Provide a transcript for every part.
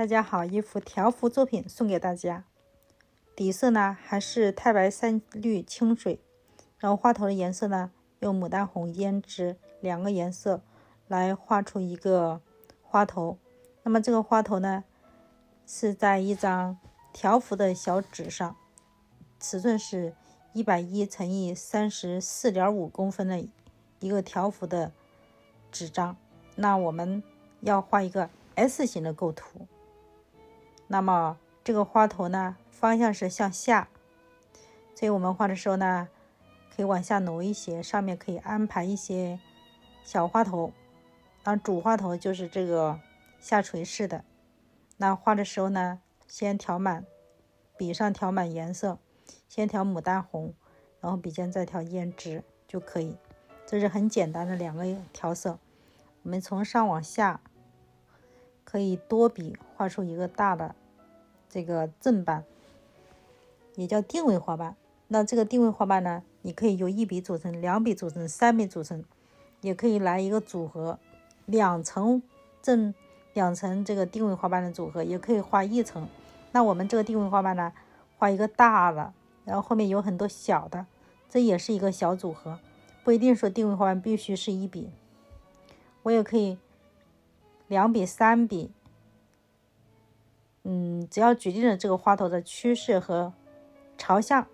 大家好，一幅条幅作品送给大家。底色呢还是太白三绿清水，然后花头的颜色呢用牡丹红、胭脂两个颜色来画出一个花头。那么这个花头呢是在一张条幅的小纸上，尺寸是110乘以34.5公分的一个条幅的纸张。那我们要画一个 S 型的构图。那么这个花头呢方向是向下，所以我们画的时候呢可以往下挪一些，上面可以安排一些小花头，然后主花头就是这个下垂式的。那画的时候呢先调满笔上，调满颜色，先调牡丹红，然后笔尖再调胭脂就可以。这是很简单的两个调色。我们从上往下可以多笔画出一个大的这个正瓣，也叫定位花瓣。那这个定位花瓣呢，你可以由1笔组成、2笔组成、3笔组成，也可以来一个组合，两层这个定位花瓣的组合，也可以画一层。那我们这个定位花瓣呢，画一个大的，然后后面有很多小的，这也是一个小组合。不一定说定位花瓣必须是1笔，我也可以2笔、3笔。只要决定了这个花头的趋势和朝向，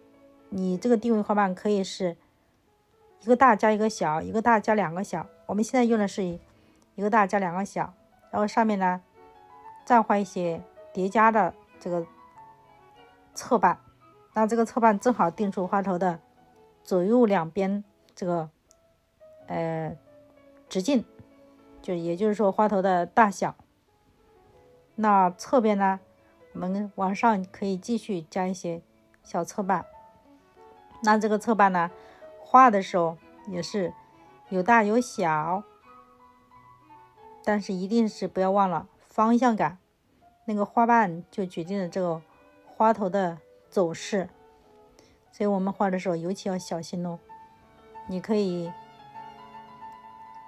你这个定位花瓣可以是一个大加一个小，一个大加2个小。我们现在用的是一个大加2个小，然后上面呢再画一些叠加的这个侧瓣。那这个侧瓣正好定出花头的左右两边这个直径，也就是说花头的大小。那侧边呢我们往上可以继续加一些小侧瓣。那这个侧瓣呢画的时候也是有大有小，但是一定是不要忘了方向感，那个花瓣就决定了这个花头的走势，所以我们画的时候尤其要小心哦。你可以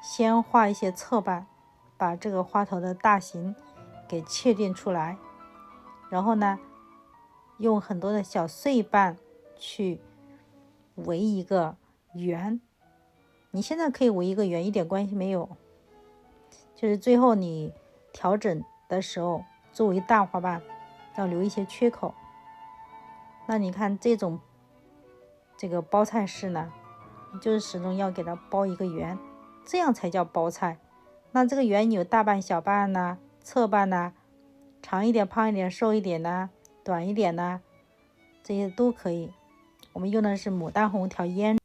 先画一些侧瓣，把这个花头的大形给确定出来，然后呢用很多的小碎瓣去围一个圆。你现在可以围一个圆，一点关系没有，就是最后你调整的时候作为大花瓣要留一些缺口。那你看这个包菜式呢，就是始终要给它包一个圆，这样才叫包菜。那这个圆有大瓣小瓣呢，侧瓣呢，长一点胖一点瘦一点呢，短一点呢，这些都可以。我们用的是牡丹红调胭。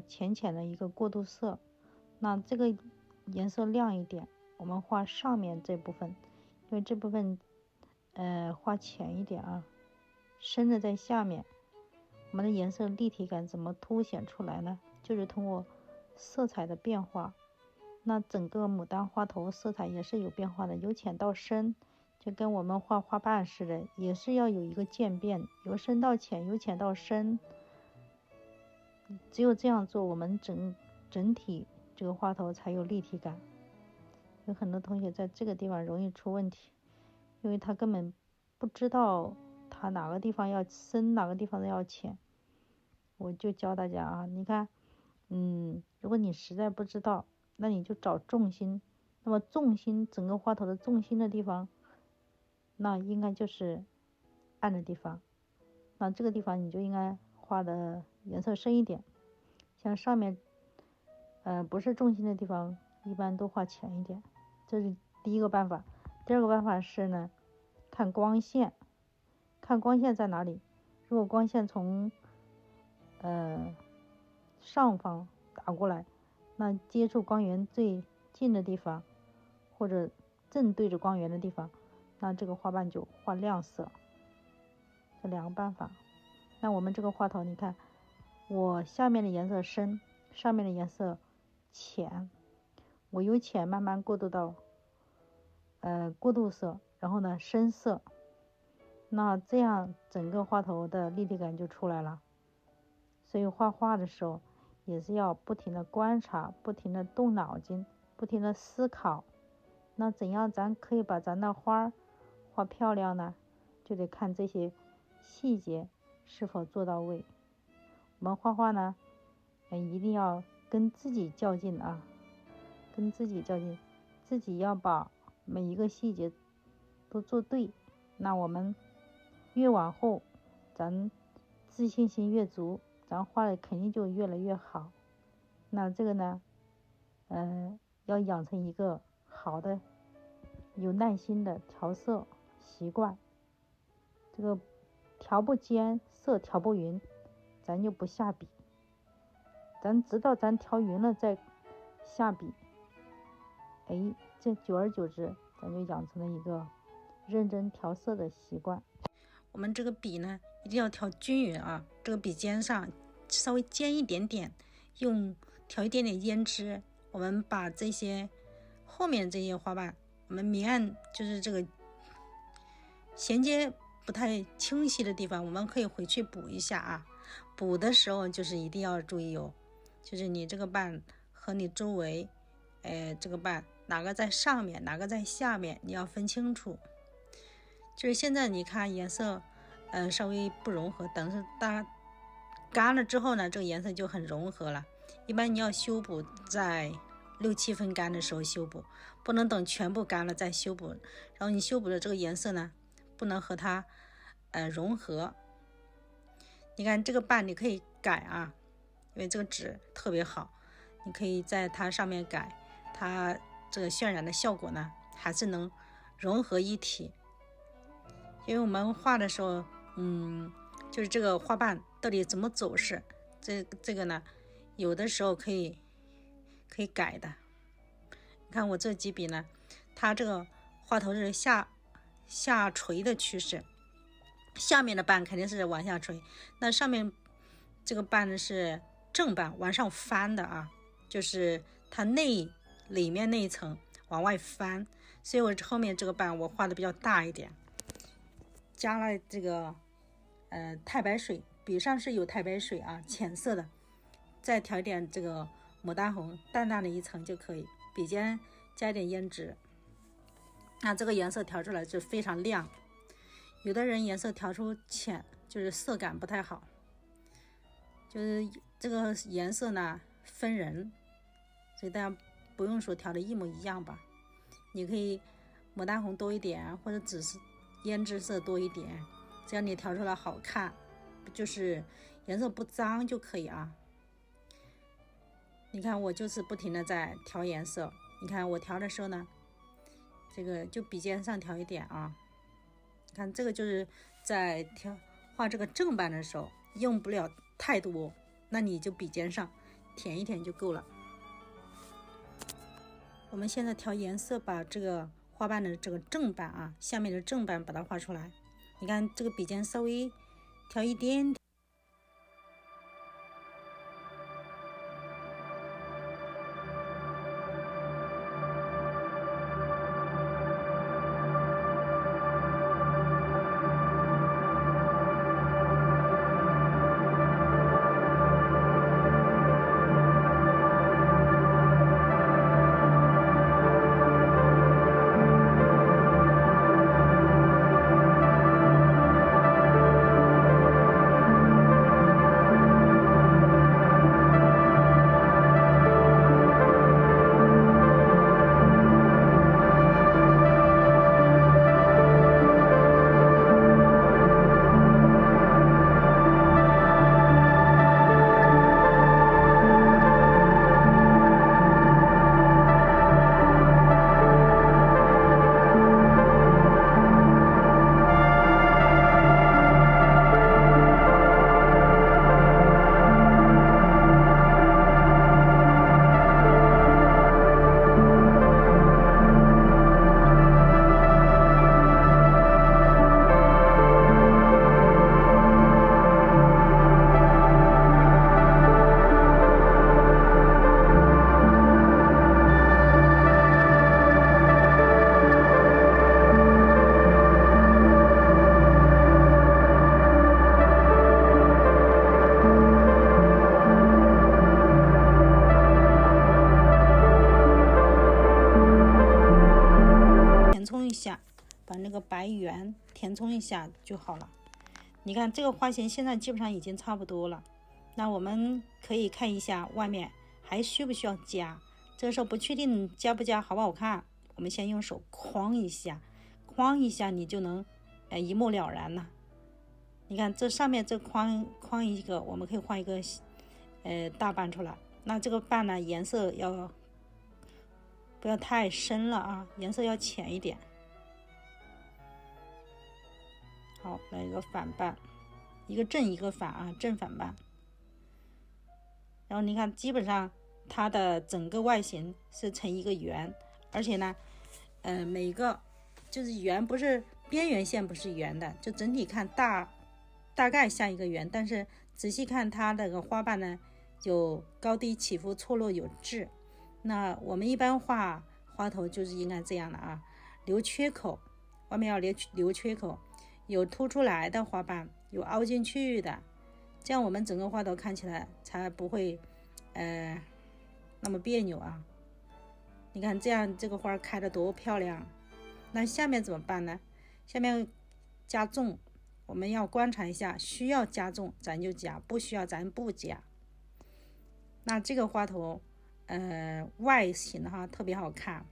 浅浅的一个过渡色。那这个颜色亮一点，我们画上面这部分，因为这部分画浅一点啊，深的在下面。我们的颜色立体感怎么凸显出来呢？就是通过色彩的变化。那整个牡丹花头色彩也是有变化的，由浅到深，就跟我们画花瓣似的，也是要有一个渐变，由深到浅，由浅到深。只有这样做，我们整体这个花头才有立体感。有很多同学在这个地方容易出问题，因为他根本不知道他哪个地方要深，哪个地方要浅。我就教大家啊，你看，如果你实在不知道，那你就找重心。那么重心，整个花头的重心的地方，那应该就是暗的地方。那这个地方你就应该画的颜色深一点。像上面，不是重心的地方，一般都画浅一点。这是第一个办法。第二个办法是呢，看光线，看光线在哪里。如果光线从上方打过来，那接触光源最近的地方，或者正对着光源的地方，那这个花瓣就画亮色。这两个办法。那我们这个花头，你看我下面的颜色深，上面的颜色浅，我由浅慢慢过渡到过渡色，然后呢深色。那这样整个花头的立体感就出来了。所以画画的时候也是要不停的观察，不停的动脑筋，不停的思考。那怎样咱可以把咱的花画漂亮呢？就得看这些细节是否做到位。我们画画呢，一定要跟自己较劲啊，跟自己较劲，自己要把每一个细节都做对。那我们越往后，咱自信心越足，咱画的肯定就越来越好。那这个呢，要养成一个好的、有耐心的调色习惯。这个调不尖，色调不匀，咱就不下笔。咱直到咱调匀了再下笔，这久而久之，咱就养成了一个认真调色的习惯。我们这个笔呢，一定要调均匀啊，这个笔尖上稍微尖一点点，调一点点胭脂。我们把这些后面这些花瓣，我们明暗就是这个衔接不太清晰的地方，我们可以回去补一下啊。补的时候就是一定要注意就是你这个瓣和你周围这个瓣哪个在上面，哪个在下面，你要分清楚。就是现在你看颜色稍微不融合，等是大干了之后呢，这个颜色就很融合了。一般你要修补在6、7分干的时候修补，不能等全部干了再修补。然后你修补的这个颜色呢，不能和它融合。你看这个瓣你可以改啊，因为这个纸特别好，你可以在它上面改，它这个渲染的效果呢还是能融合一体。因为我们画的时候就是这个花瓣到底怎么走势，这个呢有的时候可以改的。你看我这几笔呢，它这个花头是下垂的趋势，下面的瓣肯定是往下垂，那上面这个瓣呢是正瓣往上翻的啊，就是它里面那一层往外翻，所以我后面这个瓣我画的比较大一点，加了这个太白水，笔上是有太白水啊，浅色的，再调一点这个牡丹红，淡淡的一层就可以，笔尖加一点胭脂，那这个颜色调出来就非常亮。有的人颜色调出浅，就是色感不太好，就是这个颜色呢分人，所以大家不用说调的一模一样吧，你可以牡丹红多一点，或者只是胭脂色多一点，这样你调出来好看，就是颜色不脏就可以啊。你看我就是不停的在调颜色，你看我调的时候呢，这个就笔尖上调一点啊。你看这个就是在画这个正瓣的时候用不了太多，那你就笔尖上填一填就够了。我们现在调颜色，把这个花瓣的这个正版啊，下面的正版把它画出来。你看这个笔尖稍微调一点。把那个白圆填充一下就好了。你看这个花型现在基本上已经差不多了，那我们可以看一下外面还需不需要加。这个时候不确定加不加好不好看，我们先用手框一下，框一下你就能一目了然了。你看这上面这框一个，我们可以画一个大瓣出来。那这个瓣呢，颜色要不要太深了啊，颜色要浅一点。好，来一个反瓣，一个正一个反啊，正反瓣。然后你看基本上它的整个外形是成一个圆，而且呢每个就是圆，不是边缘线不是圆的，就整体看大概像一个圆，但是仔细看它这个花瓣呢有高低起伏错落有致。那我们一般画花头就是应该这样的啊，留缺口，外面要留缺口，有凸出来的花瓣，有凹进去的，这样我们整个花头看起来才不会那么别扭啊。你看这样这个花开得多漂亮。那下面怎么办呢？下面加重，我们要观察一下，需要加重咱就加，不需要咱不加。那这个花头外形哈特别好看，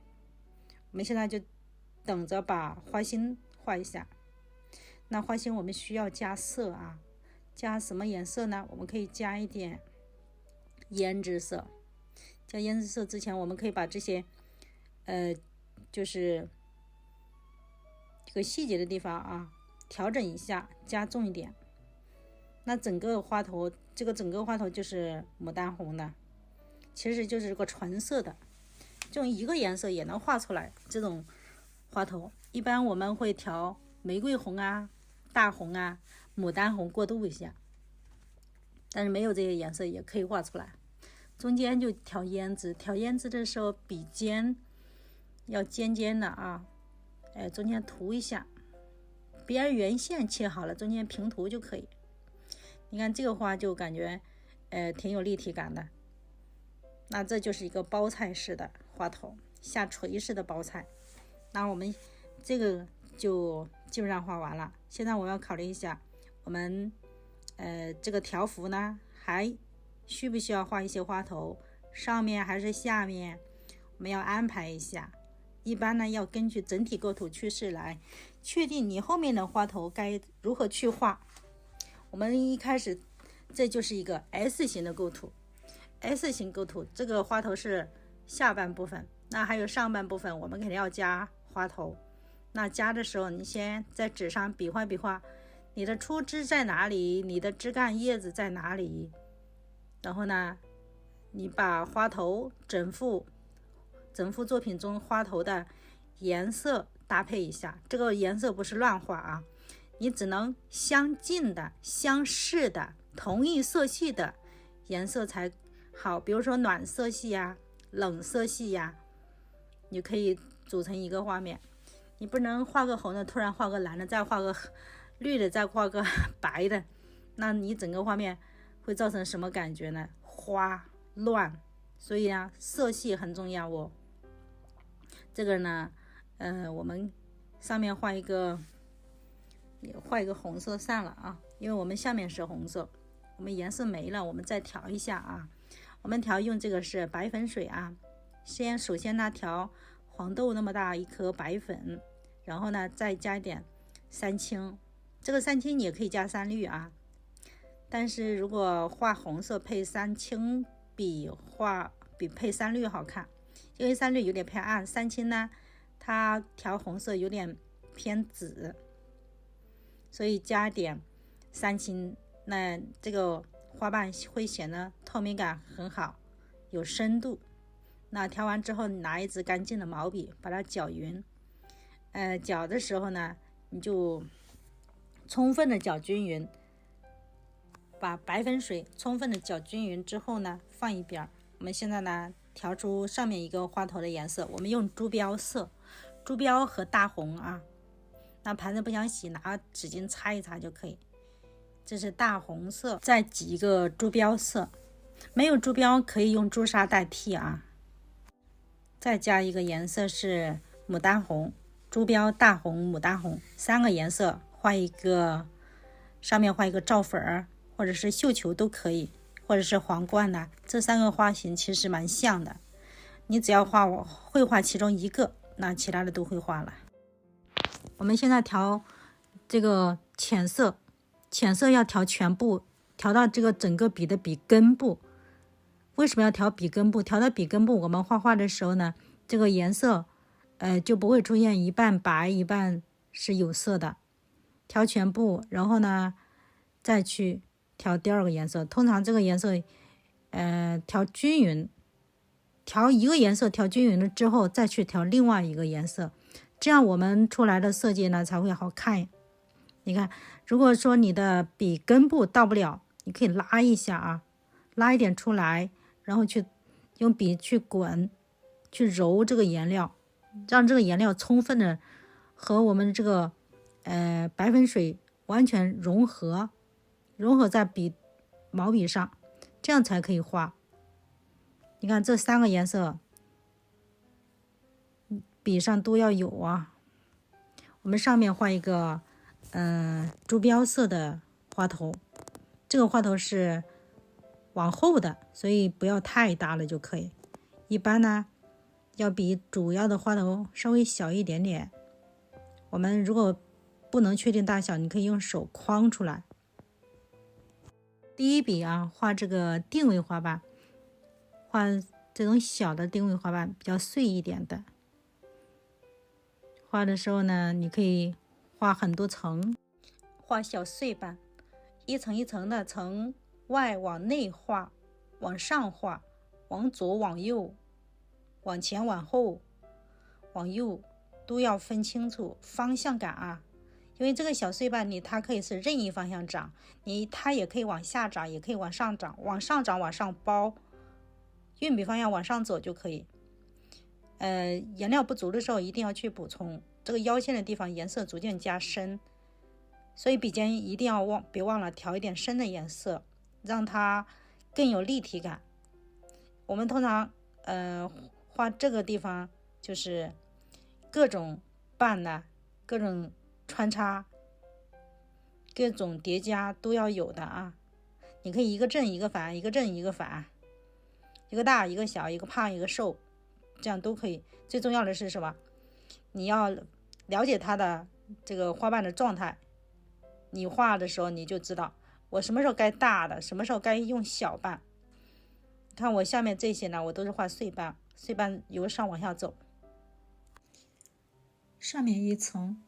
我们现在就等着把花心画一下。那花心我们需要加色啊，加什么颜色呢？我们可以加一点胭脂色。加胭脂色之前，我们可以把这些就是这个细节的地方啊调整一下，加重一点。那整个花头，这个整个花头就是牡丹红的，其实就是个纯色的，用一个颜色也能画出来这种花头。一般我们会调玫瑰红啊、大红啊、牡丹红过渡一下，但是没有这些颜色也可以画出来。中间就调胭脂，调胭脂的时候笔尖要尖尖的啊，中间涂一下，边缘线切好了，中间平涂就可以。你看这个花就感觉挺有立体感的。那这就是一个包菜式的花头，下垂式的包菜。那我们这个就基本上画完了。现在我要考虑一下，我们这个条幅呢还需不需要画一些花头，上面还是下面，我们要安排一下。一般呢要根据整体构图趋势来确定你后面的花头该如何去画。我们一开始这就是一个 S 型的构图， S 型构图，这个花头是下半部分，那还有上半部分我们肯定要加花头。那加的时候你先在纸上比划比划，你的出枝在哪里，你的枝干叶子在哪里，然后呢你把花头整幅作品中花头的颜色搭配一下，这个颜色不是乱画啊，你只能相近的、相似的、同一色系的颜色才好。比如说暖色系呀、冷色系呀，你可以组成一个画面。你不能画个红的，突然画个蓝的，再画个绿的，再画个白的，那你整个画面会造成什么感觉呢？花乱。所以啊，色系很重要哦。这个呢，我们上面画一个红色算了啊，因为我们下面是红色，我们颜色没了，我们再调一下啊。我们调用这个是白粉水啊，首先呢调黄豆那么大一颗白粉，然后呢再加一点三青，这个三青你也可以加三绿啊，但是如果画红色配三青比配三绿好看，因为三绿有点偏暗，三青呢它调红色有点偏紫，所以加点三青，那这个花瓣会显得透明感很好，有深度。那调完之后，拿一支干净的毛笔把它搅匀。搅的时候呢，你就充分的搅均匀，把白粉水充分的搅均匀之后呢，放一边。我们现在呢，调出上面一个花头的颜色，我们用珠标色，珠标和大红啊。那盘子不想洗，拿纸巾擦一擦就可以。这是大红色，再挤一个珠标色，没有珠标可以用朱砂代替啊。再加一个颜色是牡丹红，珠标、大红、牡丹红三个颜色画一个，上面画一个皂粉或者是绣球都可以，或者是皇冠呢，这三个花型其实蛮像的。你只要会画其中一个，那其他的都会画了。我们现在调这个浅色要调全部，调到这个整个笔的笔根部。为什么要调笔根部？调到笔根部，我们画画的时候呢，这个颜色就不会出现一半白一半是有色的。调全部，然后呢再去调第二个颜色。通常这个颜色调均匀，调一个颜色调均匀了之后，再去调另外一个颜色，这样我们出来的色阶呢才会好看。你看，如果说你的笔根部到不了，你可以拉一下啊，拉一点出来，然后去用笔去滚，去揉这个颜料，让这个颜料充分的和我们这个白粉水完全融合在毛笔上，这样才可以画。你看这三个颜色笔上都要有啊。我们上面画一个珠标色的花头，这个花头是往后的，所以不要太大了就可以。一般呢要比主要的花头稍微小一点点。我们如果不能确定大小，你可以用手框出来。第一笔啊，画这个定位花瓣，画这种小的定位花瓣，比较碎一点的。画的时候呢，你可以画很多层，画小碎瓣，一层一层的从外往内画，往上画，往左往右，往前往后，往右，都要分清楚方向感啊。因为这个小碎瓣它可以是任意方向长，它也可以往下长，也可以往上长，往上长往上包，运笔方向往上走就可以。颜料不足的时候一定要去补充，这个腰线的地方颜色逐渐加深，所以笔尖一定要别忘了调一点深的颜色，让它更有立体感。我们通常画这个地方就是各种瓣呢，各种穿插，各种叠加都要有的啊。你可以一个正一个反，一个正一个反，一个大一个小，一个胖一个瘦，这样都可以。最重要的是什么？你要了解它的这个花瓣的状态，你画的时候你就知道我什么时候该大的，什么时候该用小瓣。看我下面这些呢，我都是画碎瓣，碎瓣由上往下走，上面一层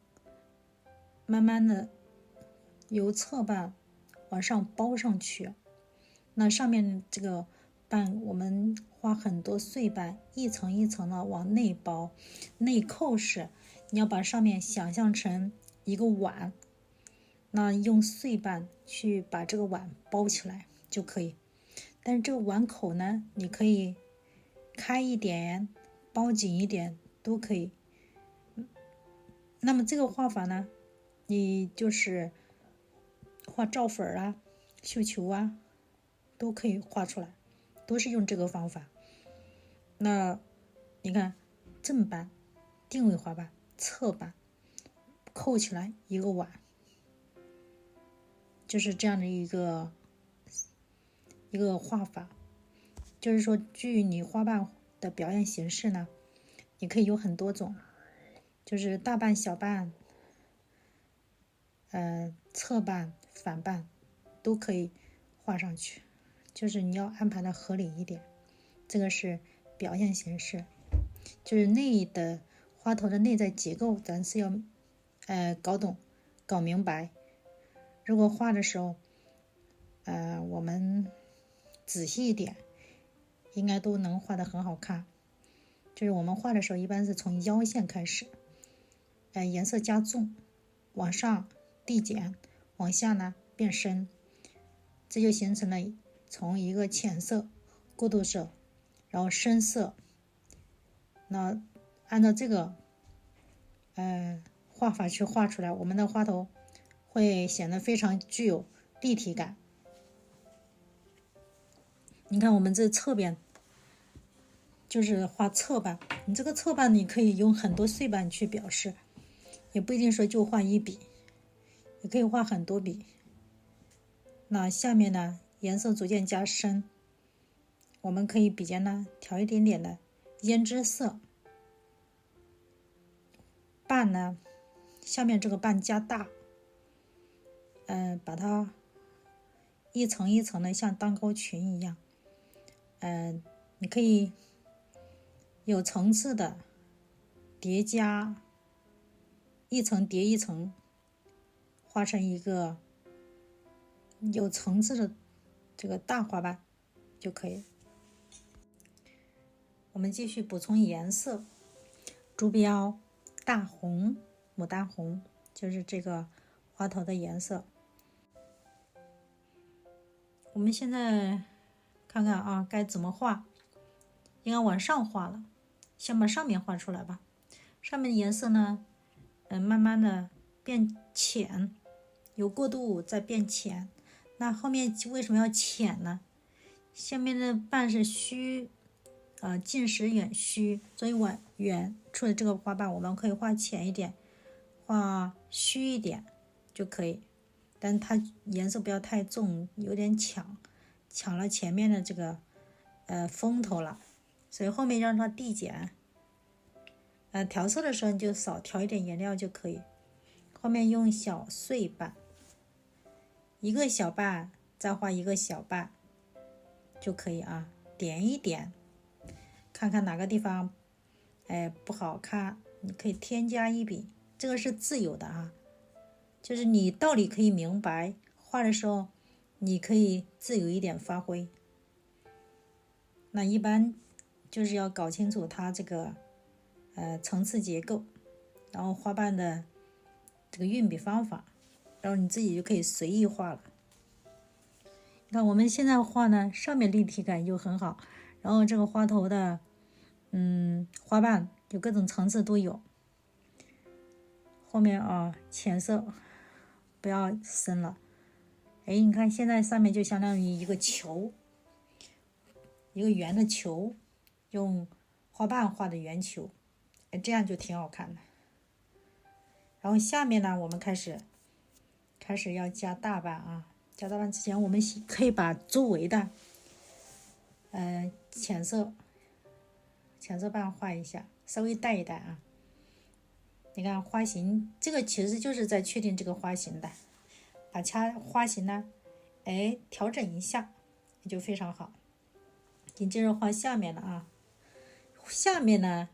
慢慢的由侧瓣往上包上去，那上面这个瓣我们画很多碎瓣，一层一层的往内包，内扣式。你要把上面想象成一个碗，那用碎瓣去把这个碗包起来就可以。但是这个碗口呢，你可以开一点，包紧一点都可以。那么这个画法呢，你就是画罩粉啊、绣球啊，都可以画出来，都是用这个方法。那你看正瓣、定位花瓣、侧瓣扣起来一个碗，就是这样的一个画法。就是说据你花瓣的表现形式呢，你可以有很多种，就是大瓣、小瓣、侧瓣、反瓣都可以画上去，就是你要安排的合理一点。这个是表现形式，就是内的花头的内在结构，咱是要搞懂、搞明白。如果画的时候，我们仔细一点，应该都能画得很好看。就是我们画的时候，一般是从腰线开始，颜色加重，往上递减，往下呢变深，这就形成了从一个浅色、过渡色，然后深色。那按照这个画法去画出来，我们的花头会显得非常具有立体感。你看我们这侧边就是画侧瓣，你这个侧瓣你可以用很多碎瓣去表示，也不一定说就画一笔，也可以画很多笔。那下面呢，颜色逐渐加深，我们可以笔尖呢调一点点的胭脂色。瓣呢，下面这个瓣加大，把它一层一层的像蛋糕群一样，你可以有层次的叠加，一层叠一层，画成一个有层次的这个大花瓣就可以。我们继续补充颜色，竹标大红、牡丹红，就是这个花头的颜色。我们现在看看啊，该怎么画？应该往上画了，先把上面画出来吧。上面的颜色呢，慢慢的变浅，有过渡再变浅。那后面为什么要浅呢？下面的瓣是虚，近实远虚，所以往远处的这个花瓣我们可以画浅一点，画虚一点就可以。但它颜色不要太重，有点抢了前面的这个风头了，所以后面让它递减。调色的时候你就少调一点颜料就可以。后面用小碎瓣，一个小瓣再画一个小瓣就可以啊，点一点，看看哪个地方不好看，你可以添加一笔，这个是自由的啊。就是你道理可以明白，画的时候你可以自由一点发挥。那一般就是要搞清楚它这个层次结构，然后花瓣的这个运笔方法，然后你自己就可以随意画了。你看我们现在画呢，上面立体感就很好，然后这个花头的花瓣有各种层次都有。后面浅色不要深了。你看现在上面就相当于一个球，一个圆的球，用花瓣画的圆球，这样就挺好看的。然后下面呢，我们开始要加大瓣啊。加大瓣之前，我们可以把周围的浅色瓣画一下，稍微带一带啊。你看花型，这个其实就是在确定这个花型的，把花型呢调整一下也就非常好。紧接着画下面了啊，下面呢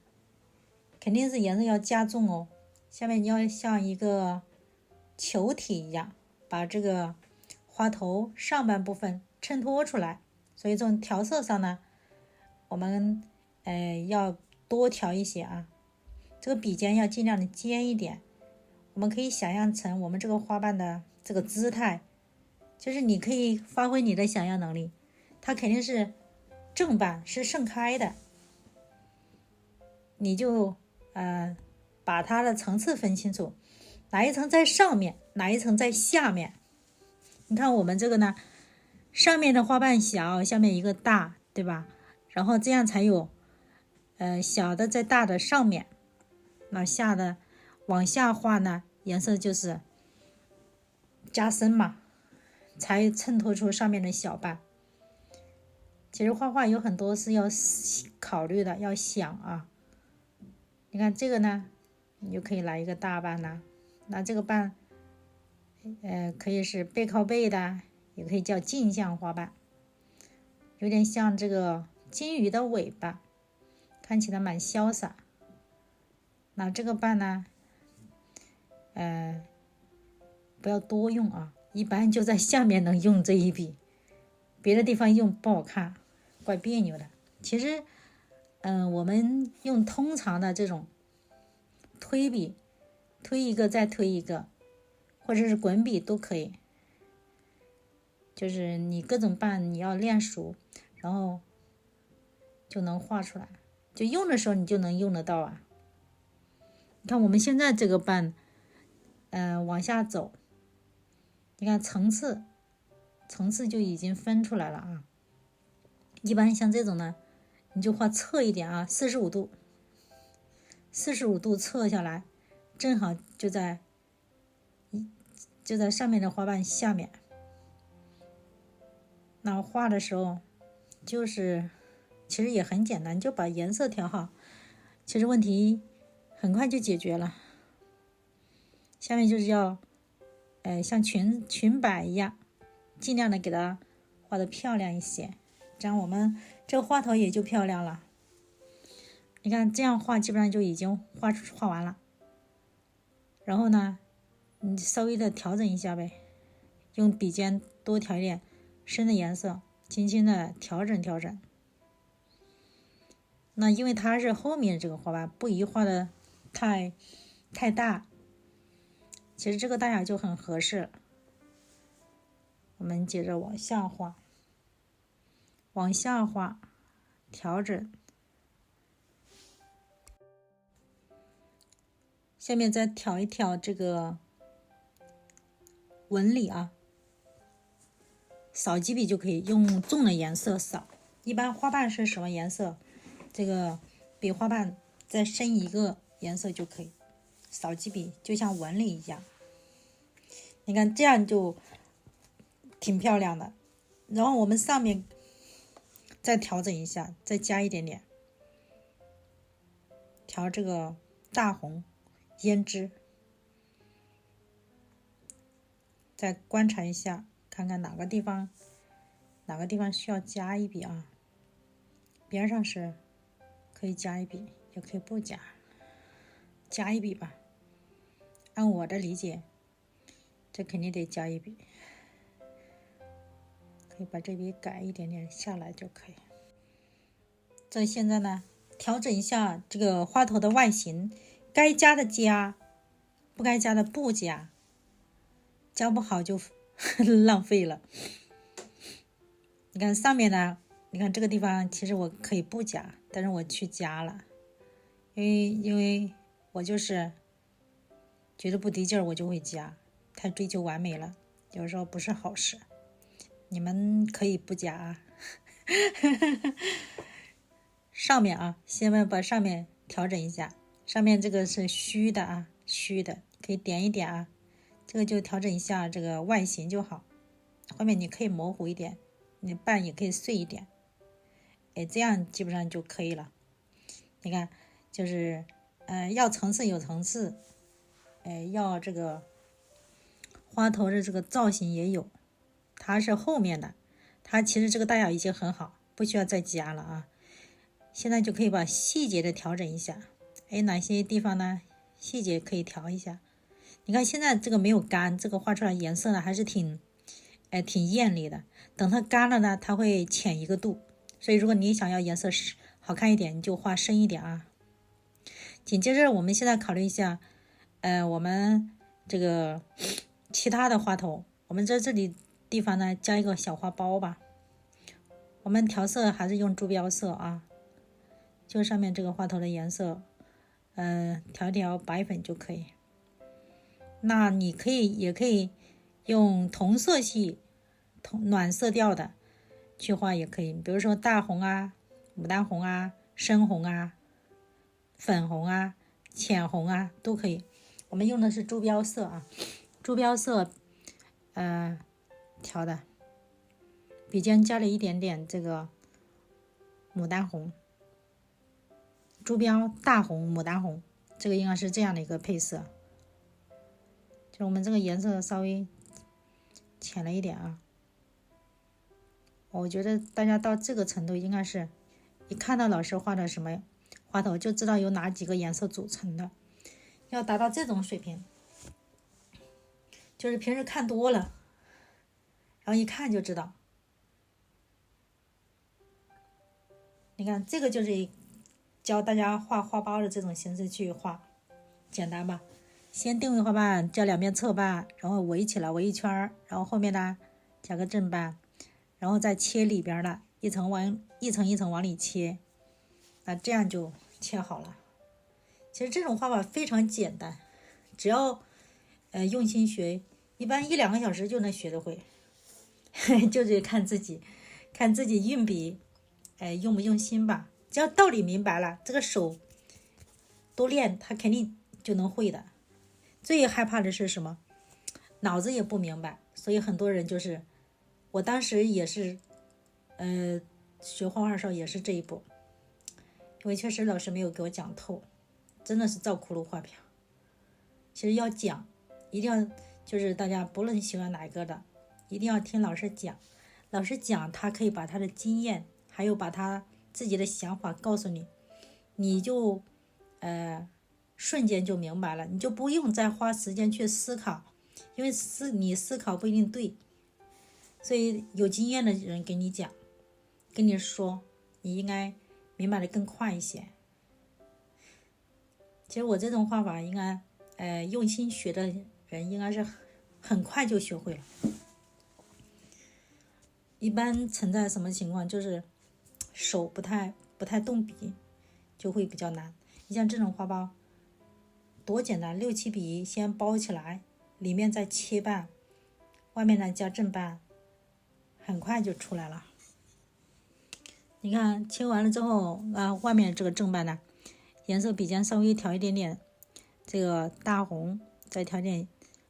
肯定是颜色要加重哦，下面你要像一个球体一样，把这个花头上半部分衬托出来，所以这种调色上呢，我们要多调一些啊。这个笔尖要尽量的尖一点，我们可以想象成我们这个花瓣的这个姿态，就是你可以发挥你的想象能力，它肯定是正瓣，是盛开的，你就把它的层次分清楚，哪一层在上面，哪一层在下面。你看我们这个呢，上面的花瓣小，下面一个大，对吧？然后这样才有小的在大的上面，那下的往下画呢，颜色就是加深嘛，才衬托出上面的小瓣。其实画画有很多是要考虑的，要想啊。你看这个呢，你就可以来一个大瓣呢，那这个瓣可以是背靠背的，也可以叫镜像花瓣，有点像这个金鱼的尾巴，看起来蛮潇洒。那这个瓣呢，不要多用啊，一般就在下面能用这一笔，别的地方用不好看，怪别扭的。其实，我们用通常的这种推笔，推一个再推一个，或者是滚笔都可以。就是你各种瓣你要练熟，然后就能画出来，就用的时候你就能用得到啊。你看我们现在这个瓣，往下走，你看层次就已经分出来了啊。一般像这种呢，你就画侧一点啊，45度侧下来，正好就在上面的花瓣下面。那画的时候就是其实也很简单，就把颜色调好，其实问题很快就解决了。下面就是要像裙摆一样，尽量的给它画得漂亮一些，这样我们这个花头也就漂亮了。你看这样画基本上就已经画完了，然后呢你稍微的调整一下呗，用笔尖多调一点深的颜色，轻轻的调整。那因为它是后面这个花瓣，不宜画的太大，其实这个大小就很合适。我们接着往下画，调整。下面再调一调这个纹理啊，扫几笔就可以，用重的颜色扫。一般花瓣是什么颜色，这个比花瓣再深一个颜色就可以，扫几笔就像纹理一样。你看这样就挺漂亮的。然后我们上面再调整一下，再加一点点，调这个大红胭脂，再观察一下，看看哪个地方需要加一笔啊。边上是可以加一笔，也可以不加，加一笔吧。按我的理解，这肯定得加一笔，可以把这笔改一点点下来就可以。这现在呢，调整一下这个花头的外形，该加的加，不该加的不加，加不好就浪费了。你看上面呢，你看这个地方其实我可以不加，但是我去加了，因为我就是觉得不敌劲儿，我就会加，太追求完美了，有时候不是好事。你们可以不加啊。上面啊，先把上面调整一下，上面这个是虚的啊，虚的可以点一点啊，这个就调整一下这个外形就好。后面你可以模糊一点，你瓣也可以碎一点，这样基本上就可以了。你看，就是要层次有层次，要这个花头的这个造型也有，它是后面的，它其实这个大小已经很好，不需要再加了啊。现在就可以把细节的调整一下，哪些地方呢？细节可以调一下。你看现在这个没有干，这个画出来颜色呢还是挺挺艳丽的。等它干了呢，它会浅1个度。所以如果你想要颜色好看一点，你就画深一点啊。紧接着我们现在考虑一下，我们这个其他的花头，我们在这里地方呢加一个小花苞吧。我们调色还是用珠标色啊，就上面这个花头的颜色，调一调白粉就可以。那你也可以用同色系、暖色调的去画也可以，比如说大红啊、牡丹红啊、深红啊、粉红啊、浅红啊都可以。我们用的是珠标色啊，珠标色调的，笔尖加了一点点这个牡丹红，珠标大红牡丹红，这个应该是这样的一个配色。就我们这个颜色稍微浅了一点啊。我觉得大家到这个程度应该是一看到老师画的什么花头就知道有哪几个颜色组成的。要达到这种水平，就是平时看多了，然后一看就知道。你看这个就是教大家画花苞的这种形式去画，简单吧？先定位花瓣，加2边侧瓣，然后围起来围一圈，然后后面呢加个正瓣，然后再切里边的一层一层往里切，那这样就切好了。其实这种画法非常简单，只要用心学，一般1-2个小时就能学得会。就是看自己运笔用不用心吧。只要道理明白了，这个手多练他肯定就能会的。最害怕的是什么？脑子也不明白。所以很多人就是我当时也是学画画的时候也是这一步，因为确实老师没有给我讲透，真的是照葫芦画瓢。其实要讲，一定要就是大家不论喜欢哪一个的，一定要听老师讲。老师讲他可以把他的经验还有把他自己的想法告诉你，你就瞬间就明白了，你就不用再花时间去思考，因为你思考不一定对。所以有经验的人给你讲跟你说，你应该明白的更快一些。其实我这种画法应该用心学的人应该是很快就学会了。一般存在什么情况，就是手不太动笔，就会比较难。你像这种花苞多简单，6-7笔先包起来，里面再切瓣，外面呢加正瓣，很快就出来了。你看切完了之后外面这个正瓣呢，颜色笔尖稍微调一点点这个大红，再调点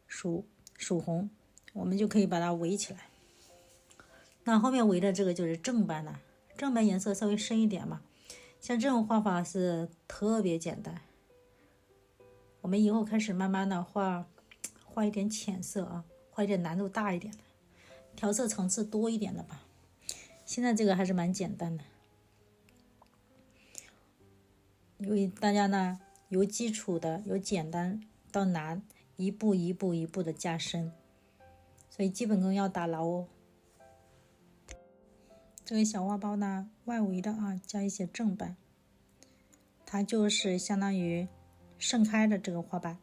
曙红，我们就可以把它围起来。那后面围的这个就是正瓣了，正瓣颜色稍微深一点嘛。像这种画法是特别简单，我们以后开始慢慢的画一点浅色啊，画一点难度大一点的，调色层次多一点的吧。现在这个还是蛮简单的，因为大家呢由基础的由简单到难，一步一步的加深，所以基本功要打牢哦。这个小花苞呢，外围的加一些正瓣，它就是相当于盛开的这个花瓣，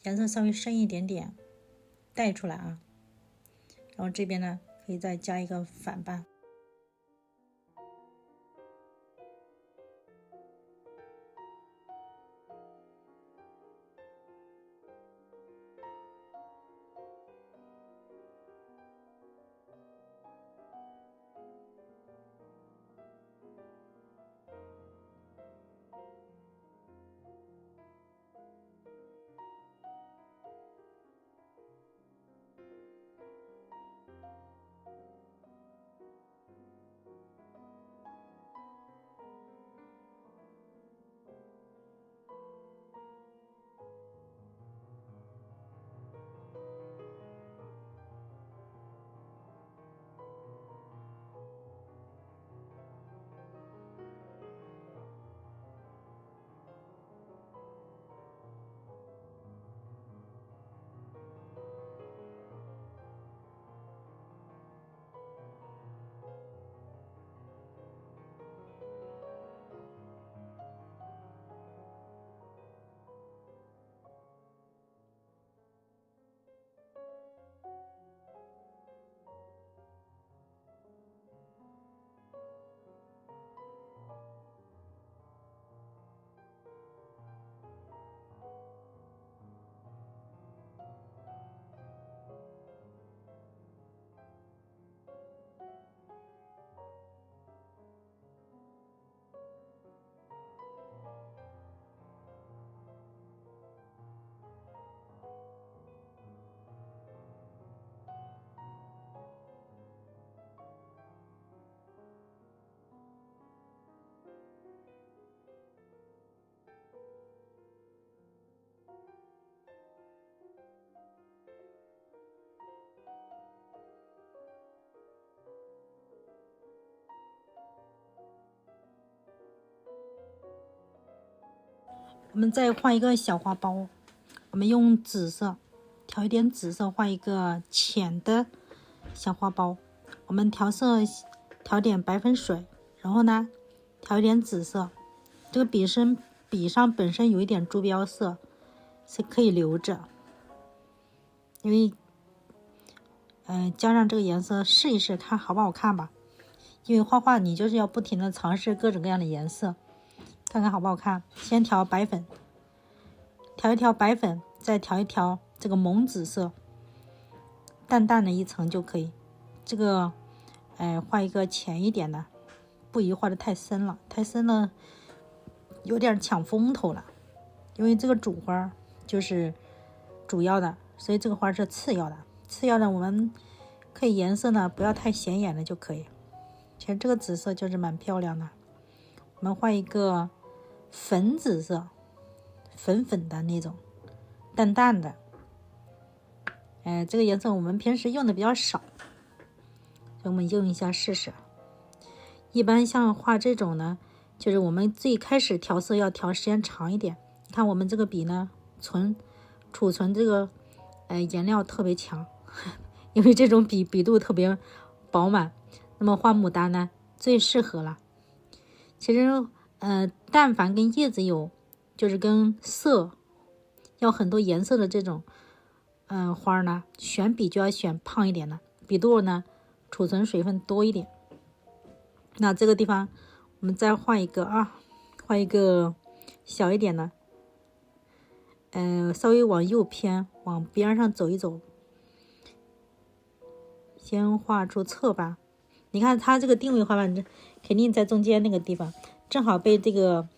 颜色稍微深一点点，带出来啊。然后这边呢，可以再加一个反瓣。我们再画一个小花苞，我们用紫色调一点紫色，画一个浅的小花苞。我们调色调点白粉水，然后呢调一点紫色。这个笔上本身有一点朱标色，是可以留着，因为加上这个颜色试一试看好不好看吧。因为画画你就是要不停的尝试各种各样的颜色，看看好不好看。先调白粉，调一调白粉，再调一调这个蒙紫色，淡淡的一层就可以。这个画一个浅一点的，不宜画的太深了，太深了有点抢风头了。因为这个主花就是主要的，所以这个花是次要的。次要的我们可以颜色呢不要太显眼的就可以。其实这个紫色就是蛮漂亮的。我们画一个粉紫色，粉粉的那种，淡淡的。这个颜色我们平时用的比较少，所以我们用一下试试。一般像画这种呢，就是我们最开始调色要调时间长一点。你看我们这个笔呢，储存这个颜料特别强，因为这种笔度特别饱满。那么画牡丹呢最适合了。其实但凡跟叶子有就是跟色要很多颜色的这种花呢，选笔就要选胖一点的，笔肚呢储存水分多一点。那这个地方我们再画一个画一个小一点的，稍微往右偏，往边上走一走，先画出侧瓣。你看它这个定位画瓣肯定在中间那个地方，正好被这个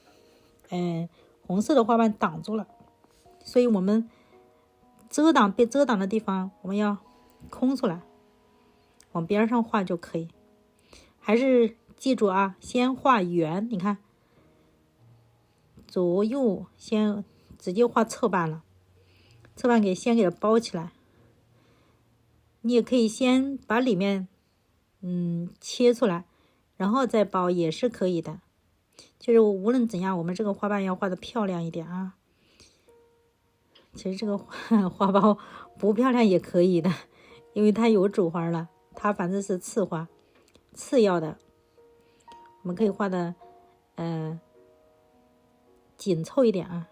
红色的花瓣挡住了，所以我们被遮挡的地方我们要空出来，往边上画就可以。还是记住啊，先画圆，你看左右先直接画侧瓣了，侧瓣先给它包起来。你也可以先把里面切出来，然后再包也是可以的。就是无论怎样，我们这个花瓣要画的漂亮一点啊。其实这个花苞不漂亮也可以的，因为它有主花了，它反正是次花，次要的。我们可以画的紧凑一点啊。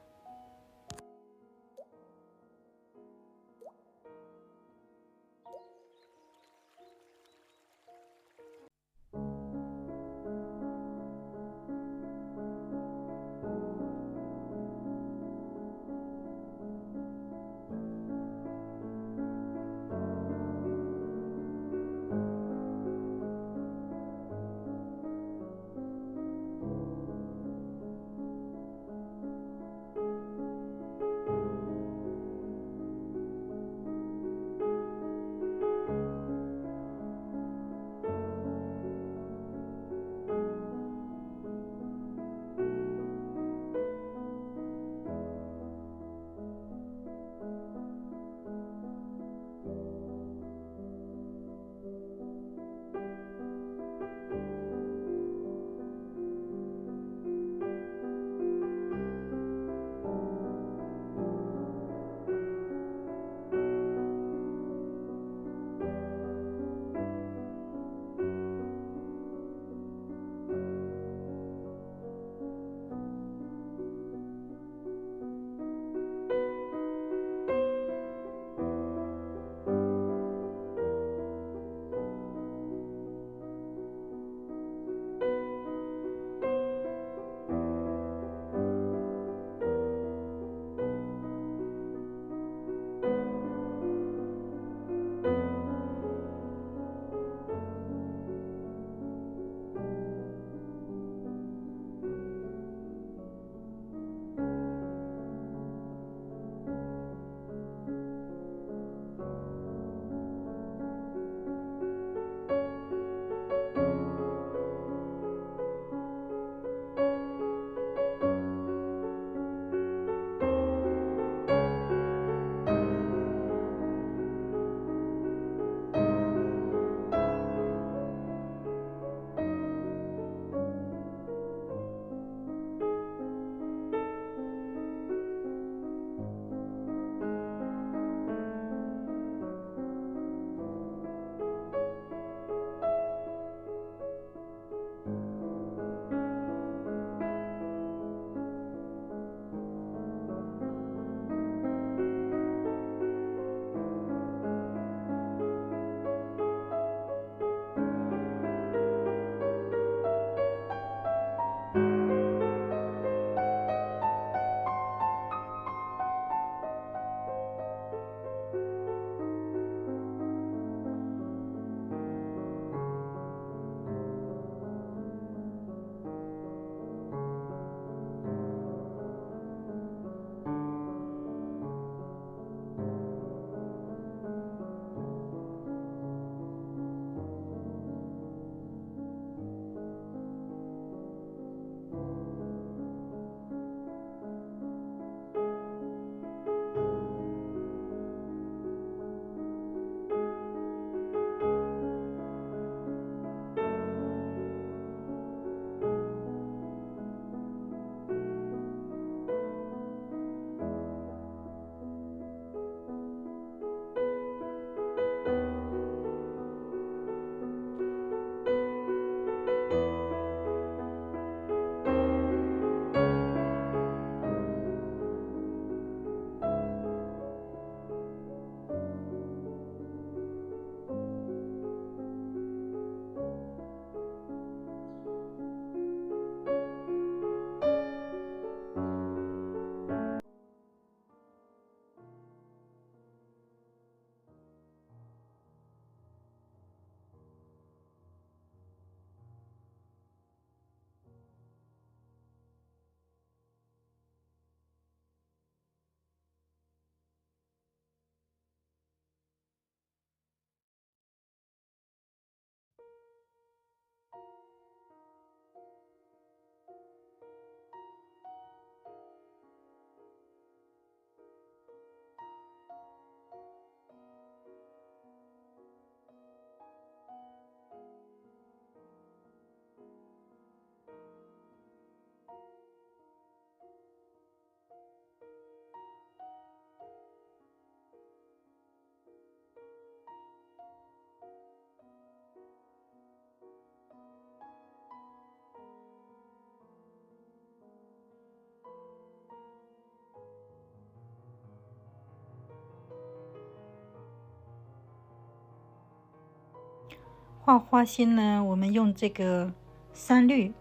画花心呢，我们用这个3绿，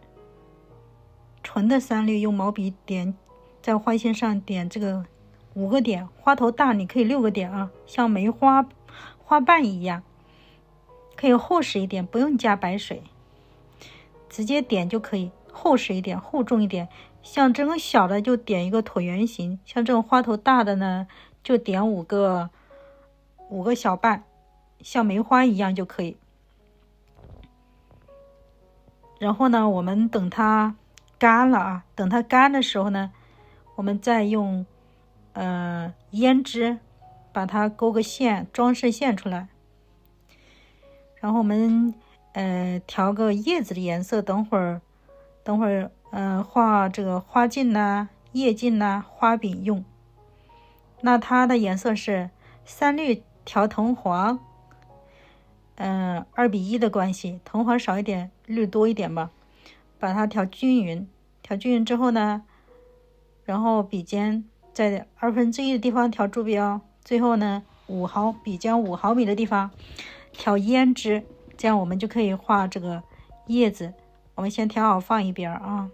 纯的3绿，用毛笔点在花心上点这个5个点，花头大你可以6个点啊，像梅花花瓣一样，可以厚实一点，不用加白水，直接点就可以，厚实一点，厚重一点。像这种小的就点一个椭圆形，像这种花头大的呢就点5个小瓣，像梅花一样就可以。然后呢，我们等它干了啊，等它干的时候呢，我们再用胭脂把它勾个线，装饰线出来。然后我们调个叶子的颜色，等会儿画这个花茎呐、叶茎呐、花柄用。那它的颜色是3绿调藤黄，2:1的关系，藤黄少一点，绿多一点吧，把它调均匀。调均匀之后呢，然后笔尖在1/2的地方调注标，最后呢笔尖5毫米的地方调胭脂，这样我们就可以画这个叶子。我们先调好放一边啊。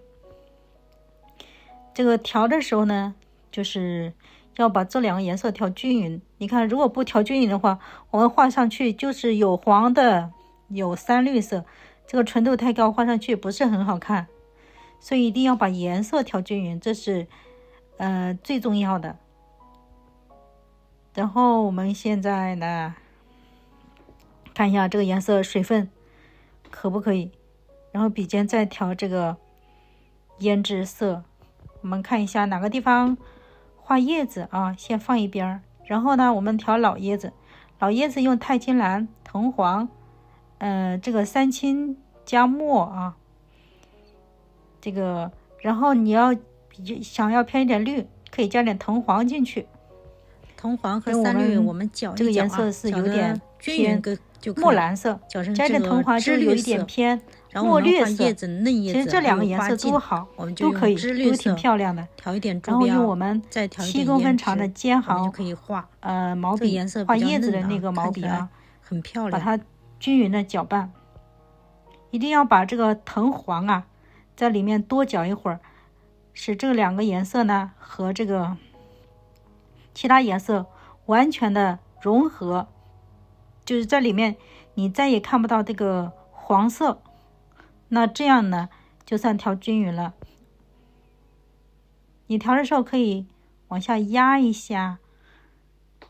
这个调的时候呢，就是要把这2个颜色调均匀。你看，如果不调均匀的话，我们画上去就是有黄的，有3绿色，这个纯度太高，画上去不是很好看。所以一定要把颜色调均匀，这是最重要的。然后我们现在呢，看一下这个颜色水分可不可以，然后笔尖再调这个胭脂色。我们看一下哪个地方画叶子啊，先放一边。然后呢，我们调老叶子，老叶子用太金蓝、藤黄，这个3青加墨啊，这个，然后你想要偏一点绿，可以加点藤黄进去。藤黄和3绿我们搅一搅啊，这个颜色是有点偏墨蓝色，加点藤黄就有一点偏墨绿色。其实这2个颜色都好，都可以，都挺漂亮的。调一点然后用我们7公分长的尖毫可以画毛笔，画叶子的那个毛笔啊，很漂亮。把它均匀的搅拌，一定要把这个藤黄啊在里面多搅一会儿，使这2个颜色呢和这个其他颜色完全的融合，就是在里面你再也看不到这个黄色。那这样呢就算调均匀了。你调的时候可以往下压一下，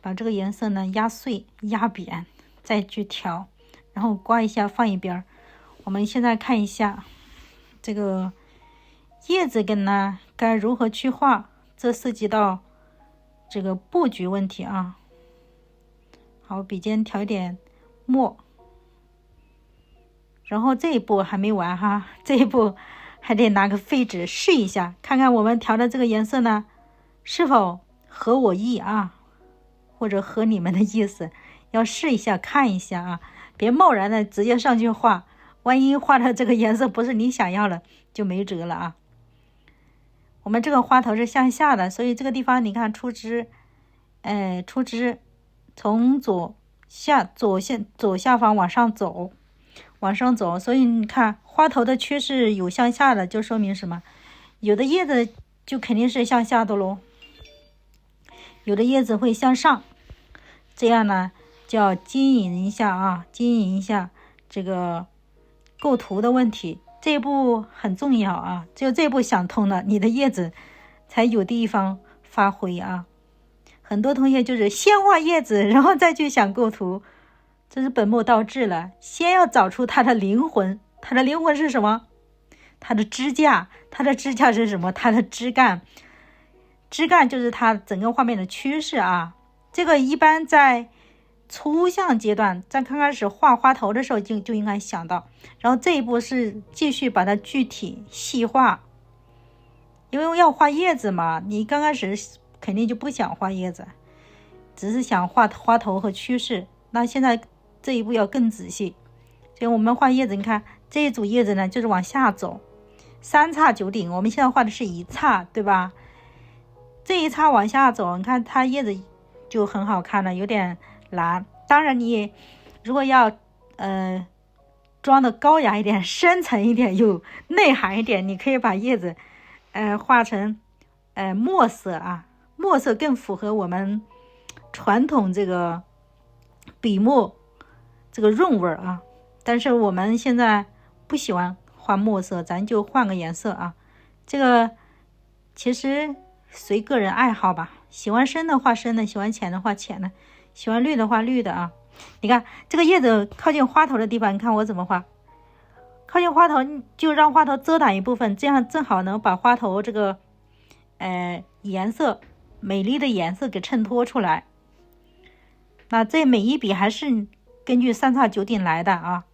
把这个颜色呢压碎压扁，再去调，然后刮一下放一边。我们现在看一下这个叶子根呢该如何去画，这涉及到这个布局问题啊。好，笔尖调一点墨，然后这一步还没完哈，这一步还得拿个废纸试一下，看看我们调的这个颜色呢是否合我意啊，或者合你们的意思，要试一下看一下啊，别贸然的直接上去画，万一画的这个颜色不是你想要的就没辙了啊。我们这个花头是向下的，所以这个地方你看出枝，从左下方往上走，所以你看花头的趋势有向下的，就说明什么？有的叶子就肯定是向下的咯，有的叶子会向上，这样呢就要经营一下这个构图的问题。这一步很重要啊，只有这一步想通了，你的叶子才有地方发挥啊。很多同学就是先画叶子，然后再去想构图，这是本末倒置了。先要找出它的灵魂，它的灵魂是什么？它的支架，是什么？它的枝干就是它整个画面的趋势啊。这个一般在抽象阶段，在刚开始画花头的时候就应该想到，然后这一步是继续把它具体细化，因为要画叶子嘛，你刚开始肯定就不想画叶子，只是想画花头和趋势，那现在这一步要更仔细。所以我们画叶子，你看这一组叶子呢就是往下走，3叉9顶，我们现在画的是1叉，对吧？这一叉往下走，你看它叶子就很好看了，有点蓝。当然你如果要装的高雅一点、深层一点、有内涵一点，你可以把叶子画成墨色啊，墨色更符合我们传统这个笔墨这个韵味啊。但是我们现在不喜欢画墨色，咱就换个颜色啊。这个其实随个人爱好吧，喜欢深的画深的，喜欢浅的画浅的，喜欢绿的画绿的啊。你看这个叶子靠近花头的地方，你看我怎么画？靠近花头就让花头遮挡一部分，这样正好能把花头这个颜色美丽的颜色给衬托出来。那这每一笔还是根据三叉九顶来的啊。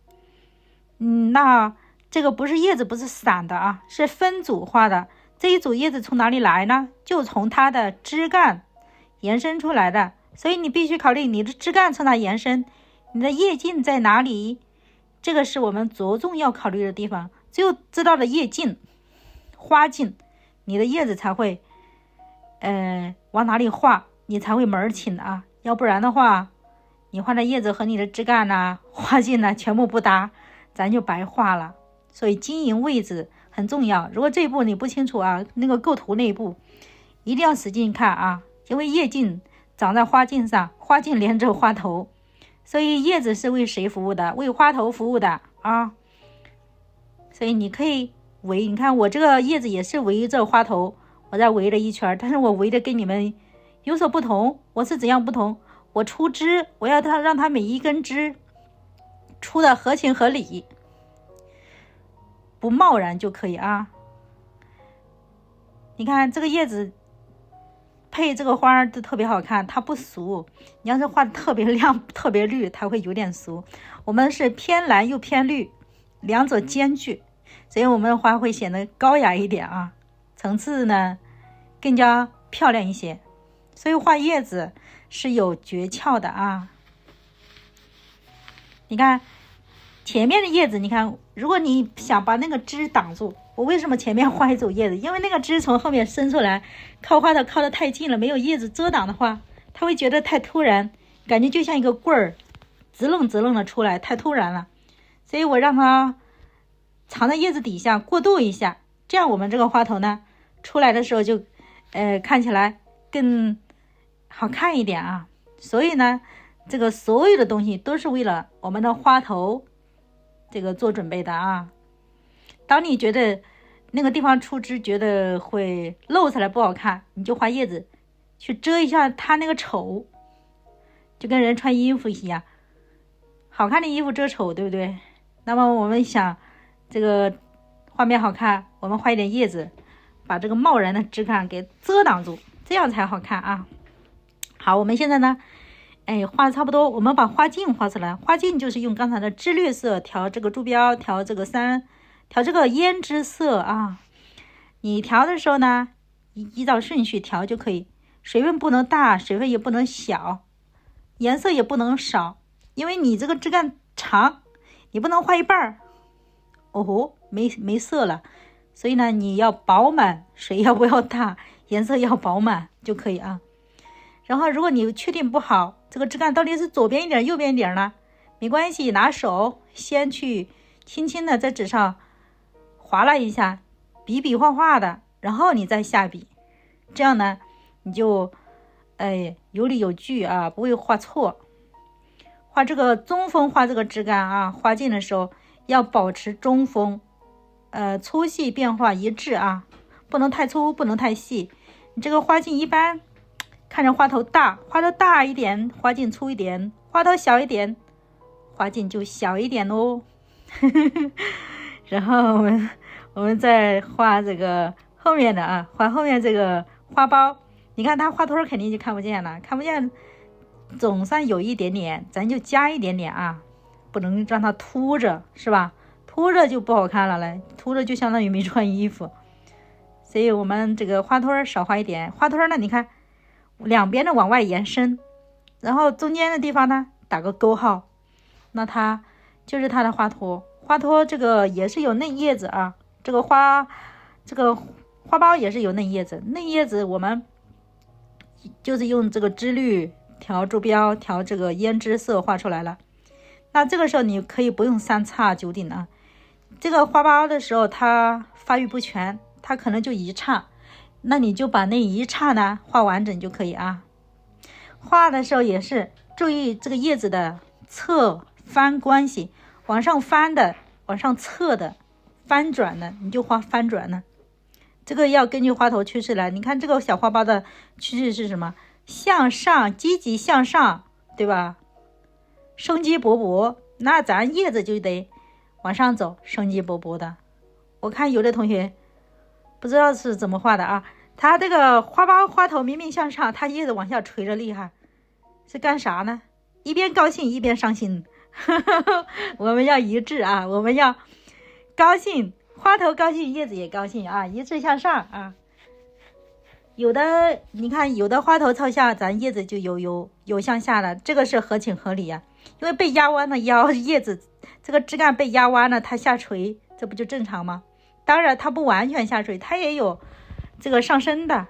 那这个不是叶子，不是散的啊，是分组画的。这一组叶子从哪里来呢？就从它的枝干延伸出来的。所以你必须考虑你的枝干从哪延伸，你的叶茎在哪里，这个是我们着重要考虑的地方。只有知道了叶茎、花茎，你的叶子才会往哪里画，你才会门儿清啊。要不然的话，你画的叶子和你的枝干呐、花茎呐全部不搭，咱就白画了。所以经营位置很重要。如果这一步你不清楚啊，那个构图那一步一定要使劲看啊，因为叶茎长在花茎上，花茎连着花头，所以叶子是为谁服务的？为花头服务的啊。所以你可以围，你看我这个叶子也是围着花头，我再围了一圈，但是我围的跟你们有所不同。我是怎样不同？我出枝，我要让它每一根枝出的合情合理，不贸然就可以啊。你看这个叶子配这个花都特别好看，它不俗。你要是画的特别亮、特别绿，它会有点俗。我们是偏蓝又偏绿，两者兼具，所以我们的花会显得高雅一点啊，层次呢更加漂亮一些。所以画叶子是有诀窍的啊。你看前面的叶子，你看如果你想把那个枝挡住，我为什么前面画一组叶子？因为那个枝从后面伸出来，靠花头靠得太近了，没有叶子遮挡的话，他会觉得太突然，感觉就像一个棍儿直愣直愣的出来，太突然了。所以我让它藏在叶子底下过渡一下，这样我们这个花头呢出来的时候就看起来更好看一点啊。所以呢这个所有的东西都是为了我们的花头这个做准备的啊。当你觉得那个地方出枝觉得会露出来不好看，你就画叶子去遮一下它那个丑，就跟人穿衣服一样，好看的衣服遮丑，对不对？那么我们想这个画面好看，我们画一点叶子，把这个贸然的枝干给遮挡住，这样才好看啊。好，我们现在呢画的差不多，我们把花茎画出来。花茎就是用刚才的芝绿色调这个柱标，调这个胭脂色啊。你调的时候呢，依照顺序调就可以，水分不能大，水分也不能小，颜色也不能少，因为你这个枝干长，你不能画一半没色了。所以呢，你要饱满，水要不要大，颜色要饱满就可以啊。然后如果你确定不好这个枝干到底是左边一点右边一点呢，没关系，拿手先去轻轻的在纸上划拉一下，比划划的，然后你再下笔，这样呢你就有理有据啊，不会画错。画这个中锋，画这个枝干啊，花茎的时候要保持中锋，粗细变化一致啊，不能太粗，不能太细。你这个花茎一般看着花头大，花头大一点，花茎粗一点；花头小一点，花茎就小一点哦。然后我们再画这个后面的啊，画后面这个花苞。你看它花托肯定就看不见了，看不见，总算有一点点，咱就加一点点啊，不能让它凸着，是吧？凸着就不好看了嘞，凸着就相当于没穿衣服。所以我们这个花托少画一点，花托呢，你看两边的往外延伸，然后中间的地方呢打个勾号，那它就是它的花托。花托这个也是有嫩叶子啊，这个花苞也是有嫩叶子，嫩叶子我们就是用这个芝绿调柱标，调这个胭脂色画出来了。那这个时候你可以不用3叉9顶啊。这个花苞的时候它发育不全，它可能就1叉，那你就把那1叉呢画完整就可以啊。画的时候也是注意这个叶子的侧翻关系，往上翻的、往上侧的、翻转的，你就画翻转的。这个要根据花头趋势来。你看这个小花苞的趋势是什么？向上，积极向上，对吧？生机勃勃，那咱叶子就得往上走，生机勃勃的。我看有的同学不知道是怎么画的啊，他这个花苞花头明明向上，他叶子往下垂着厉害，是干啥呢？一边高兴一边伤心。我们要一致啊，我们要高兴，花头高兴，叶子也高兴啊，一致向上啊。有的你看，有的花头朝下，咱叶子就有向下了，这个是合情合理啊。因为被压弯了，叶子这个枝干被压弯了，它下垂，这不就正常吗？当然它不完全下垂，它也有这个上升的，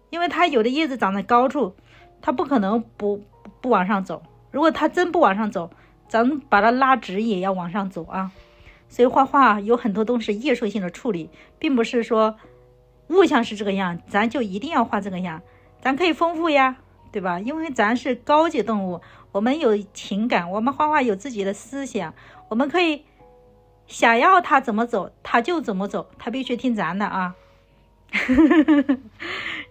因为它有的叶子长在高处，它不可能不往上走。如果它真不往上走，咱们把它拉直也要往上走啊。所以画画有很多都是艺术性的处理，并不是说物象是这个样，咱就一定要画这个样，咱可以丰富呀，对吧？因为咱是高级动物，我们有情感，我们画画有自己的思想，我们可以想要它怎么走，它就怎么走，它必须听咱的啊。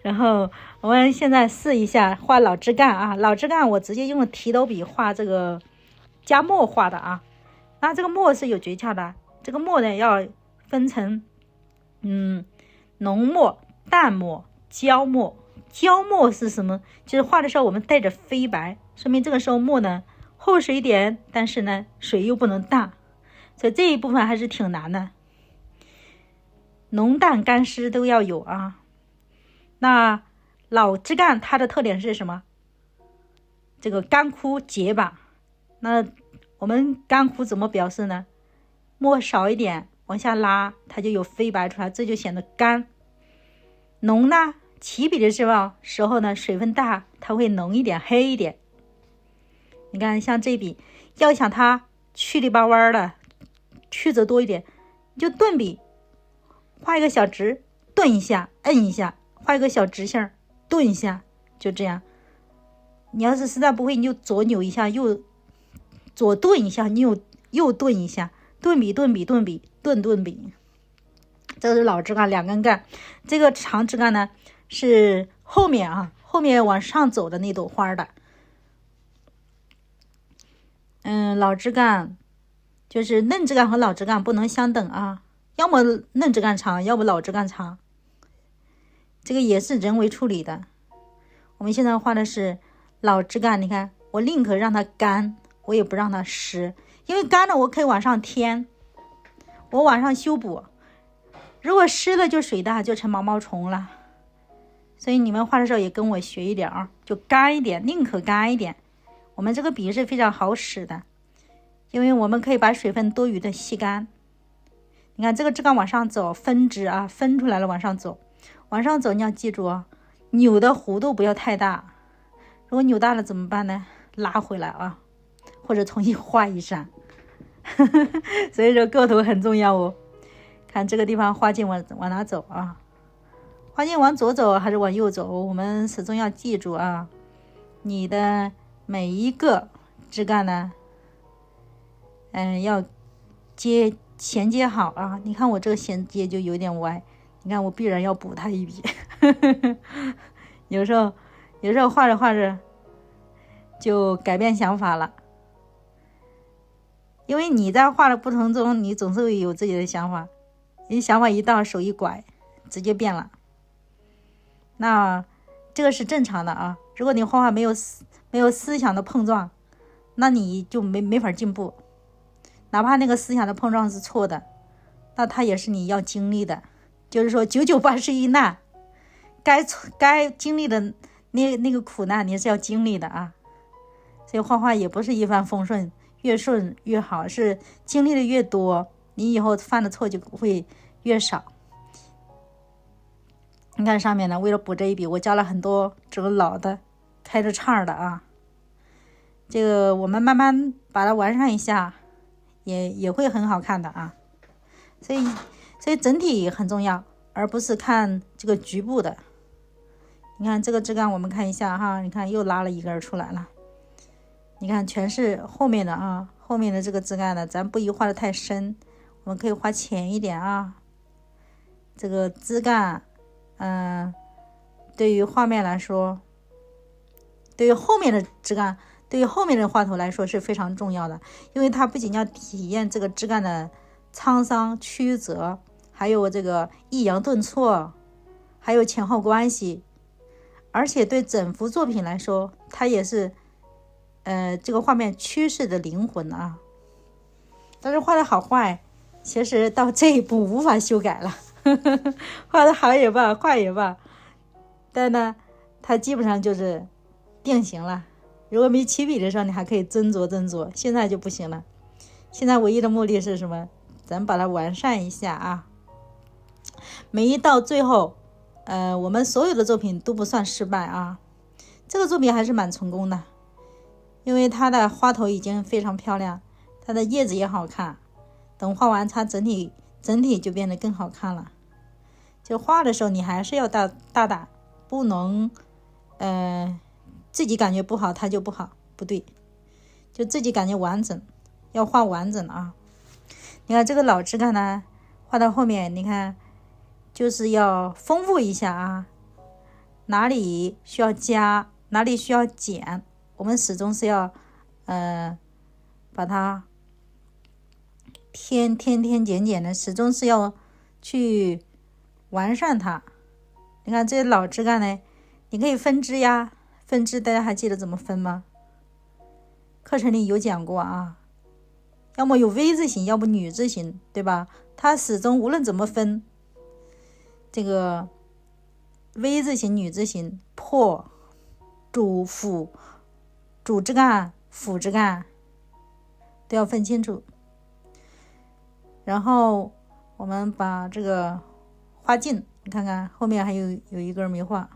然后我们现在试一下画老枝干啊，老枝干我直接用提斗笔画这个加墨画的啊。那这个墨是有诀窍的，这个墨呢要分成浓墨、淡墨、焦墨。焦墨是什么？就是画的时候我们带着飞白，说明这个时候墨呢厚实一点，但是呢水又不能大，所以这一部分还是挺难的。浓淡干湿都要有啊。那老枝干它的特点是什么？这个干枯结巴。那我们干枯怎么表示呢？墨少一点往下拉，它就有飞白出来，这就显得干。浓呢，起笔的时候呢，水分大，它会浓一点，黑一点。你看像这笔，要想它去里巴弯的，曲折多一点，你就顿笔，画一个小直，顿一下，摁一下，画一个小直线，顿一下，就这样。你要是实在不会，你就左扭一下，左顿一下，右顿一下，顿笔顿笔顿笔顿笔。这是老枝干2根干，这个长枝干呢是后面往上走的那朵花的。老枝干就是嫩枝干和老枝干不能相等啊，要么嫩枝干长，要么老枝干长。这个也是人为处理的。我们现在画的是老枝干，你看我宁可让它干，我也不让它湿，因为干了我可以往上添，我往上修补，如果湿了就水大，就成毛毛虫了。所以你们画的时候也跟我学一点啊，就干一点，宁可干一点。我们这个笔是非常好使的，因为我们可以把水分多余的吸干。你看这个枝干往上走，分支啊，分出来了往上走，往上走你要记住啊，扭的弧度不要太大，如果扭大了怎么办呢？拉回来啊，或者重新画一扇。所以说构图很重要哦。看这个地方画径往哪走啊？画径往左走还是往右走？我们始终要记住啊，你的每一个枝干呢，要衔接好啊。你看我这个衔接就有点歪，你看我必然要补它一笔。有时候画着画着就改变想法了，因为你在画的过程中，你总是会有自己的想法，你想法一到，手一拐，直接变了。那这个是正常的啊。如果你画画没有思想的碰撞，那你就没法进步。哪怕那个思想的碰撞是错的，那它也是你要经历的。就是说9981难，该经历的那个苦难你是要经历的啊。所以画画也不是一帆风顺，越顺越好，是经历的越多，你以后犯的错就会越少。你看上面呢，为了补这一笔，我加了很多这个老的开着叉的啊。这个我们慢慢把它完善一下，也会很好看的啊。所以整体很重要，而不是看这个局部的。你看这个枝干，我们看一下哈，你看又拉了一根出来了。你看全是后面的啊，后面的这个枝干呢，咱不宜画的太深，我们可以画浅一点啊。这个枝干，对于画面来说，对于后面的枝干，对于后面的画头来说是非常重要的，因为它不仅要体验这个枝干的沧桑曲折，还有这个抑扬顿挫，还有前后关系，而且对整幅作品来说，它也是这个画面趋势的灵魂啊。但是画的好坏，其实到这一步无法修改了。画的好也罢，坏也罢，但呢，它基本上就是定型了。如果没起笔的时候，你还可以斟酌，现在就不行了。现在唯一的目的是什么？咱把它完善一下啊。每一到最后，我们所有的作品都不算失败啊。这个作品还是蛮成功的，因为它的花头已经非常漂亮，它的叶子也好看。等画完，它整体就变得更好看了。就画的时候，你还是要大胆，不能自己感觉不好，它就不好，不对，就自己感觉完整，要画完整啊。你看这个老枝干呢，画到后面，你看就是要丰富一下啊，哪里需要加，哪里需要减，我们始终是要把它添减的，始终是要去完善它。你看这些老枝干呢，你可以分支呀，分支大家还记得怎么分吗？课程里有讲过啊，要么有 V 字形，要不女字形，对吧？它始终无论怎么分，这个 V 字形、女字形、破、主、辅、主枝干、辅枝干都要分清楚。然后我们把这个花茎，你看看后面还有一根没画，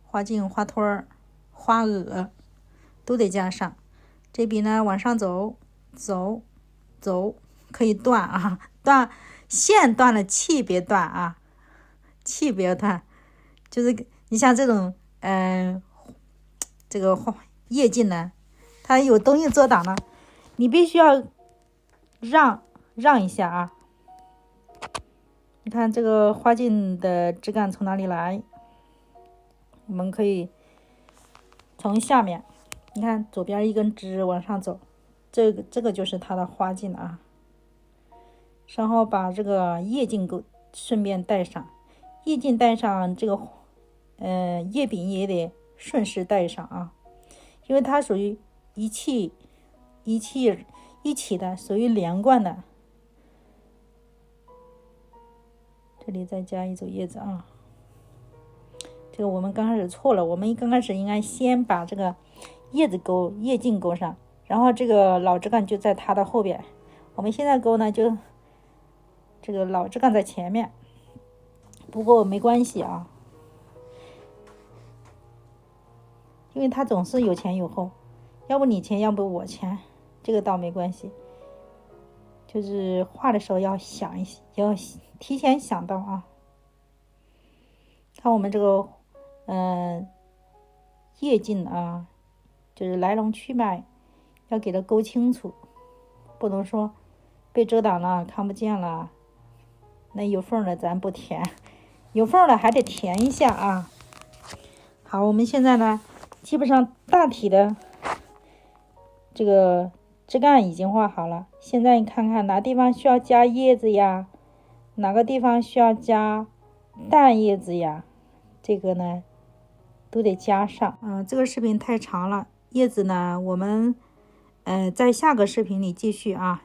花茎、花托儿、花萼都得加上。这笔呢往上走，可以断啊，线断了，气别断啊，气别断。就是你像这种这个叶茎呢，它有东西遮挡了，你必须要让一下啊。你看这个花茎的枝干从哪里来？我们可以从下面，你看左边一根枝往上走，这个就是它的花茎啊。然后把这个叶茎顺便带上，叶茎带上，这个叶柄也得顺势带上啊，因为它属于一气一起的，属于连贯的。这里再加一组叶子啊，这个我们刚开始错了，我们刚开始应该先把这个叶茎勾上，然后这个老枝干就在它的后边。我们现在勾呢，就这个老枝干在前面，不过没关系啊，因为它总是有前有后，要不你前，要不我前，这个倒没关系。就是画的时候要想一些，要提前想到啊。看我们这个叶茎啊，就是来龙去脉要给它勾清楚，不能说被遮挡了看不见了，那有缝的咱不填，有缝的还得填一下啊。好，我们现在呢基本上大体的这个枝干已经画好了，现在你看看哪地方需要加叶子呀，哪个地方需要加淡叶子呀，这个呢都得加上。这个视频太长了，叶子呢我们在下个视频里继续啊。